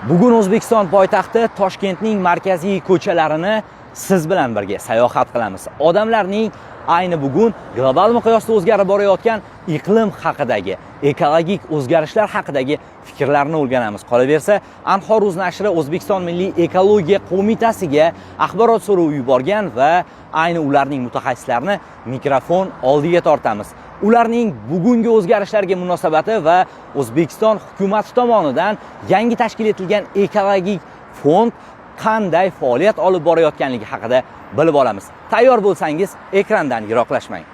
Bugun O'zbekiston poytaxti Toshkentning markaziy ko'chalarini siz bilan birga sayohat qilamiz. Odamlarning ayni bugun global miqyosda o'zgarib borayotgan iqlim haqidagi, ekologik o'zgarishlar haqidagi fikrlarni o'rganamiz. Qolaversa, Anhor.uz nashri O'zbekiston Milliy ekologiya qo'mitasiga axborot so'rovi yuborgan va ayni ularning mutaxassislarini mikrofon oldiga tortamiz. Ularning bugungi o'zgarishlarga munosabati va O'zbekiston hukumati tomonidan yangi tashkil etilgan ekologik fond qanday faoliyat olib borayotganligi haqida bilib olamiz. Tayyor bo'lsangiz, ekrandan yiroqlashmang.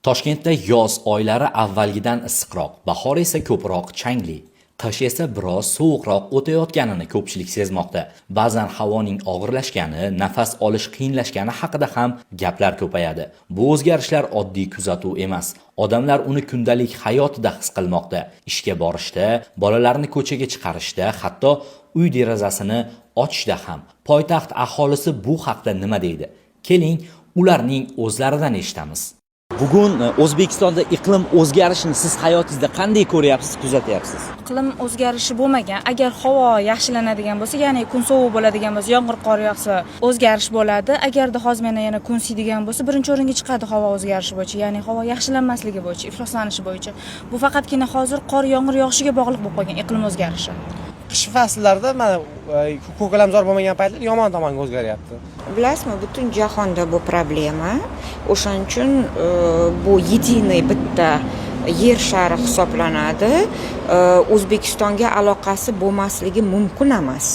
Toshkentda yoz oylari avvalgidan issiqroq, bahor esa ko'proq changli. Qish esa biroz sovuqroq o'tayotganini ko'pchilik sezmoqda. Ba'zan havoning og'irlashgani, nafas olish qiyinlashgani haqida ham gaplar ko'payadi. Bu o'zgarishlar oddiy kuzatuv emas. Odamlar uni kundalik hayotida his qilmoqda. Ishga borishda, bolalarni ko'chaga chiqarishda, hatto uy derazasini ochishda ham. Poytaxt aholisi bu haqda nima deydi? Keling, ularning o'zlaridan eshitamiz. Bugun O'zbekistonda iqlim o'zgarishini siz hayotingizda qanday ko'ryapsiz, kuzatyapsiz? Iqlim o'zgarishi bo'lmagan. Agar havo yaxshilanadigan bo'lsa, ya'ni kun sovuq bo'ladigan bo'lsa, yomg'ir qor yog'sa, o'zgarish bo'ladi. Agarda hozir yana kun siydigan bo'lsa, birinchi o'ringa chiqadi havo o'zgarishi bo'yicha, ya'ni havo yaxshilanmasligi bo'yicha, ifloslanishi bo'yicha. Bu faqatgina hozir qor, yomg'ir yog'ishiga bog'liq bo'lib qolgan iqlim o'zgarishi. Qish faslllarida mana ko'kalamzor bo'lmagan paytlar yomon tomonga o'zgaryapti. Bilasizmi, butun jahonda bu problema. O'shaning uchun bu yediniy bitta yer shari hisoblanadi. O'zbekistonga aloqasi bo'lmasligi mumkin emas.